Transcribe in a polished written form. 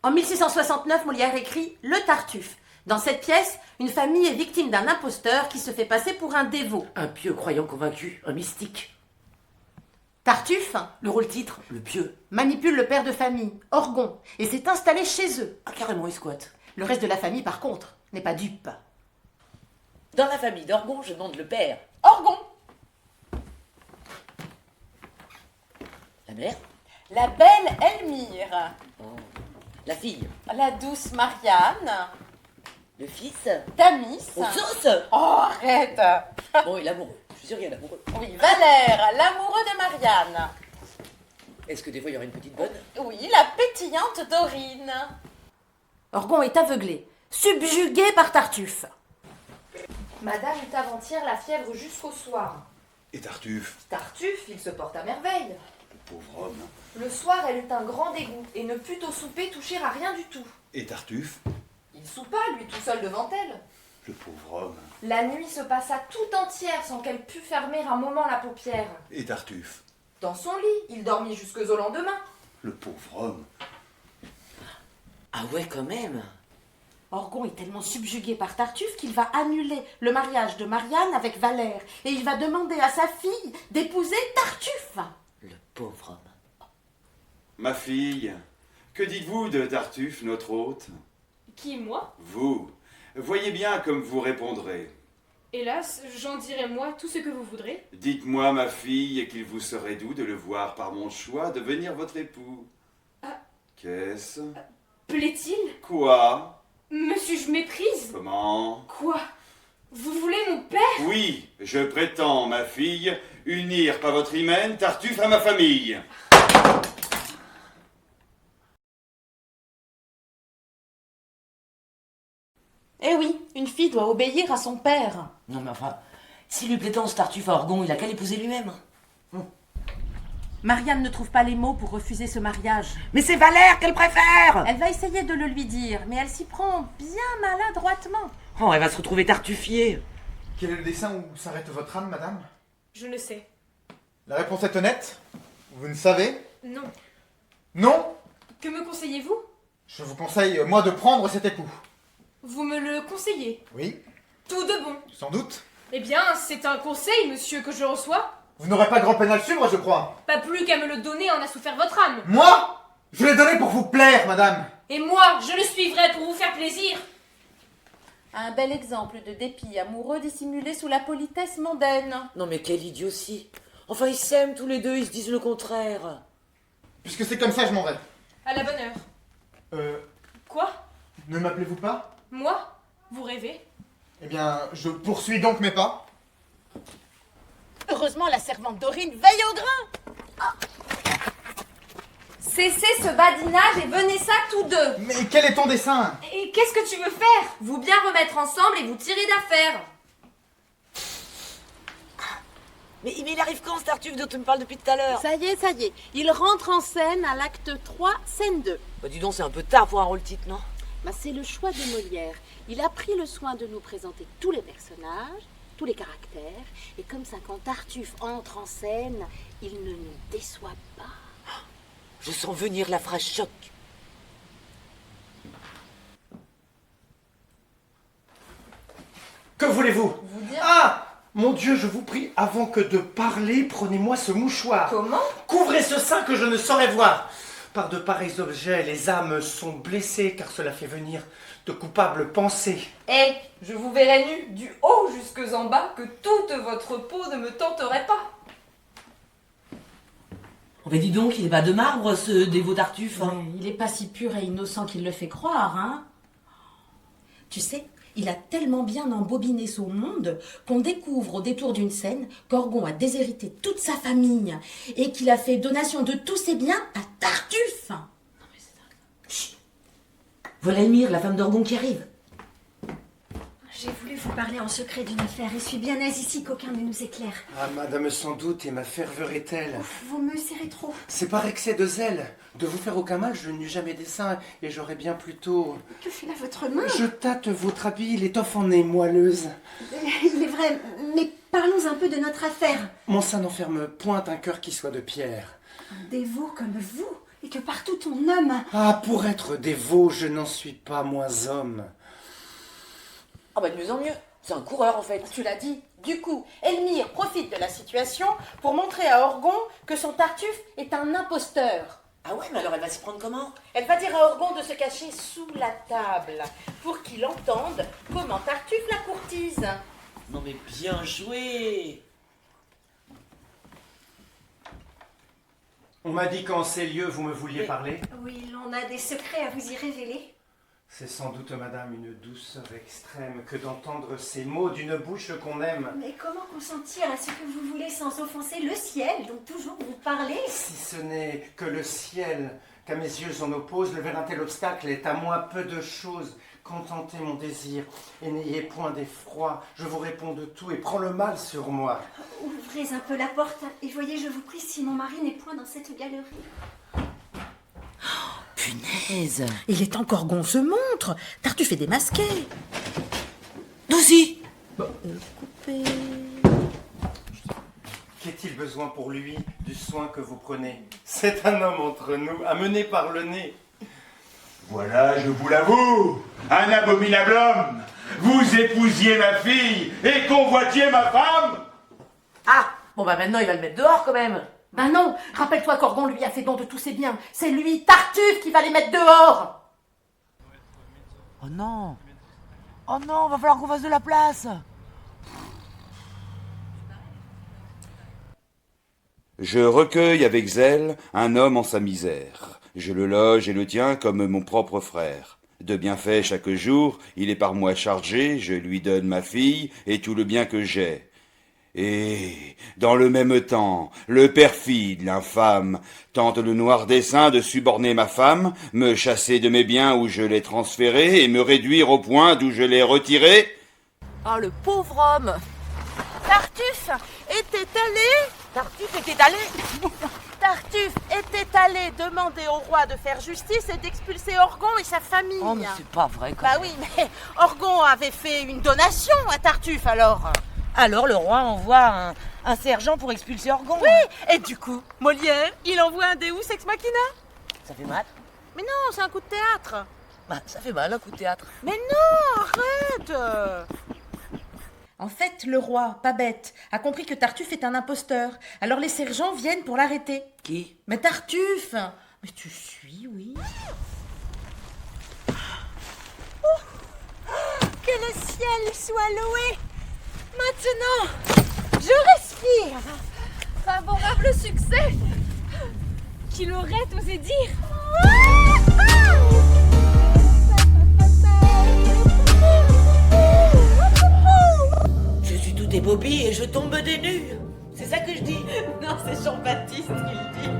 En 1669, Molière écrit « Le Tartuffe ». Dans cette pièce, une famille est victime d'un imposteur qui se fait passer pour un dévot. Un pieux croyant convaincu, un mystique. Tartuffe, Le rôle-titre, le pieux. manipule le père de famille, Orgon, et s'est installé chez eux. Ah, carrément, il squatte. Le reste de la famille, par contre, n'est pas dupe. Dans la famille d'Orgon, je demande le père. Orgon. La mère? La belle Elmire. Oh. La fille? La douce Marianne. Le fils? Tamis. Aux sauces? Oh, arrête. Bon, et l'amoureux. Je suis sûr qu'il y a l'amoureux. Oui, Valère, l'amoureux de Marianne. Est-ce que des fois il y aurait une petite bonne? Oui, la pétillante Dorine. Orgon est aveuglé, subjugué par Tartuffe. Madame eut avant-hier la fièvre jusqu'au soir. Et Tartuffe, Tartuffe, il se porte à merveille. le pauvre homme. Le soir, elle eut un grand dégoût et ne put au souper toucher à rien du tout. Et Tartuffe, Il soupa, lui, tout seul devant elle. le pauvre homme. La nuit se passa tout entière sans qu'elle pût fermer un moment la paupière. Et Tartuffe, Dans son lit, il dormit jusqu'au lendemain. le pauvre homme. Ah ouais, quand même. Orgon est tellement subjugué par Tartuffe qu'il va annuler le mariage de Marianne avec Valère et il va demander à sa fille d'épouser Tartuffe. Le pauvre homme. Ma fille, que dites-vous de Tartuffe, notre hôte? Qui, moi? Vous, voyez bien comme vous répondrez. Hélas, j'en dirai moi tout ce que vous voudrez. Dites-moi, ma fille, qu'il vous serait doux de le voir par mon choix devenir votre époux. Ah. Qu'est-ce? Plaît-il? Quoi? Monsieur, je méprise? Comment? Quoi? Vous voulez mon père? Oui, je prétends, ma fille, unir par votre hymen Tartuffe à ma famille. Eh oui, une fille doit obéir à son père. Non mais enfin, s'il lui plaît tant ce Tartuffe à Orgon, il a qu'à l'épouser lui-même. Marianne ne trouve pas les mots pour refuser ce mariage. Mais c'est Valère qu'elle préfère. Elle va essayer de le lui dire, mais elle s'y prend bien maladroitement. Oh, elle va se retrouver tartuffiée. Quel est le dessin où s'arrête votre âme, madame? Je ne sais. La réponse est honnête? Vous ne savez? Non. Non? Que me conseillez-vous? Je vous conseille, moi, de prendre cet époux. Vous me le conseillez? Oui, Tout de bon. sans doute. Eh bien, c'est un conseil, monsieur, que je reçois. Vous n'aurez pas grand peine à le suivre, je crois. Pas plus qu'à me le donner en a souffert votre âme. Moi? Je l'ai donné pour vous plaire, madame. Et moi, je le suivrai pour vous faire plaisir. Un bel exemple de dépit amoureux dissimulé sous la politesse mondaine. Non mais quelle idiotie. Enfin, ils s'aiment tous les deux, ils se disent le contraire. Puisque c'est comme ça, je m'en vais. À la bonne heure. Quoi? Ne m'appelez-vous pas? Moi? Vous rêvez? Eh bien, je poursuis donc mes pas. Heureusement, la servante Dorine veille au grain. Cessez ce badinage et venez ça tous deux. Mais quel est ton dessein? Et qu'est-ce que tu veux faire? Vous bien remettre ensemble et vous tirer d'affaire. Mais il arrive quand ce Tartuffe dont tu me parles depuis tout à l'heure? Ça y est, il rentre en scène à l'acte 3, scène 2. Bah dis donc, c'est un peu tard pour un rôle-titre, non? Bah, c'est le choix de Molière. Il a pris le soin de nous présenter tous les personnages, tous les caractères, et comme ça, quand Tartuffe entre en scène, il ne nous déçoit pas. Je sens venir la phrase choc. Que voulez-vous? Ah! Mon Dieu, je vous prie, avant que de parler, prenez-moi ce mouchoir. Comment? Couvrez ce sein que je ne saurais voir. Par de pareils objets, les âmes sont blessées, car cela fait venir de coupables pensées. Eh, je vous verrai nu, du haut jusque en bas, que toute votre peau ne me tenterait pas. Oh, mais dis donc, il est pas de marbre, ce dévot Tartuffe. Hein. Il est pas si pur et innocent qu'il le fait croire, hein. Tu sais, il a tellement bien embobiné son monde qu'on découvre au détour d'une scène qu'Orgon a déshérité toute sa famille et qu'il a fait donation de tous ses biens à Tartuffe. Voilà Elmire, la femme d'Orgon qui arrive. J'ai voulu vous parler en secret d'une affaire et suis bien aise ici qu'aucun ne nous éclaire. Ah, madame, sans doute, et ma ferveur est telle. Vous me serrez trop. C'est par excès de zèle. De vous faire aucun mal, je n'eus jamais dessein, et j'aurais bien plutôt... Que fait là votre main? Je tâte votre habit, l'étoffe en est moelleuse. Il est vrai, mais parlons un peu de notre affaire. Mon sein n'enferme point un cœur qui soit de pierre. Un dévot comme vous et que partout on nomme. Ah, pour être dévot, je n'en suis pas moins homme. Ah bah de mieux en mieux. C'est un coureur en fait. Tu l'as dit. Du coup, Elmire profite de la situation pour montrer à Orgon que son Tartuffe est un imposteur. Ah ouais, mais alors elle va s'y prendre comment? Elle va dire à Orgon de se cacher sous la table pour qu'il entende comment Tartuffe la courtise. Non mais bien joué. On m'a dit qu'en ces lieux, vous me vouliez parler. Oui, l'on a des secrets à vous y révéler. C'est sans doute, madame, une douceur extrême que d'entendre ces mots d'une bouche qu'on aime. Mais comment consentir à ce que vous voulez sans offenser le ciel, dont toujours vous parlez? Si ce n'est que le ciel, qu'à mes yeux en oppose, lever un tel obstacle est à moi peu de choses. Contentez mon désir et n'ayez point d'effroi. Je vous réponds de tout et prends le mal sur moi. Ouvrez un peu la porte et voyez, je vous prie, si mon mari n'est point dans cette galerie. Punaise. Il est temps qu'Orgon se montre. Tartuffe est démasqué. Dozy. Coupé. Qu'est-il besoin pour lui du soin que vous prenez? C'est un homme entre nous, amené par le nez. Voilà, je vous l'avoue, un abominable homme. Vous épousiez ma fille et convoitiez ma femme. Ah, bon bah maintenant il va le mettre dehors quand même. Ben non, rappelle-toi qu'Orgon lui a fait don de tous ses biens. C'est lui, Tartuffe, qui va les mettre dehors. Oh non. Oh non, va falloir qu'on fasse de la place. Je recueille avec zèle un homme en sa misère. Je le loge et le tiens comme mon propre frère. De bienfaits chaque jour, il est par moi chargé, je lui donne ma fille et tout le bien que j'ai. Et, dans le même temps, le perfide, l'infâme, tente le noir dessein de suborner ma femme, me chasser de mes biens où je l'ai transféré et me réduire au point d'où je l'ai retiré. Oh le pauvre homme. Tartuffe était allé demander au roi de faire justice et d'expulser Orgon et sa famille. Oh mais c'est pas vrai quand Bah même. oui, mais Orgon avait fait une donation à Tartuffe alors. Alors le roi envoie un sergent pour expulser Orgon. Oui, et du coup, Molière, il envoie un Deus ex machina. Ça fait mal. Mais non, c'est un coup de théâtre. Bah ça fait mal un coup de théâtre. Mais non, arrête. En fait, le roi, pas bête, a compris que Tartuffe est un imposteur. Alors les sergents viennent pour l'arrêter. Qui? Mais Tartuffe! Mais tu suis, oui. Que le ciel soit loué. Maintenant, je respire. Favorable succès. Qui l'aurait osé dire? Je suis tout ébobie et je tombe des nues. C'est ça que je dis. Non, c'est Jean-Baptiste qui le dit.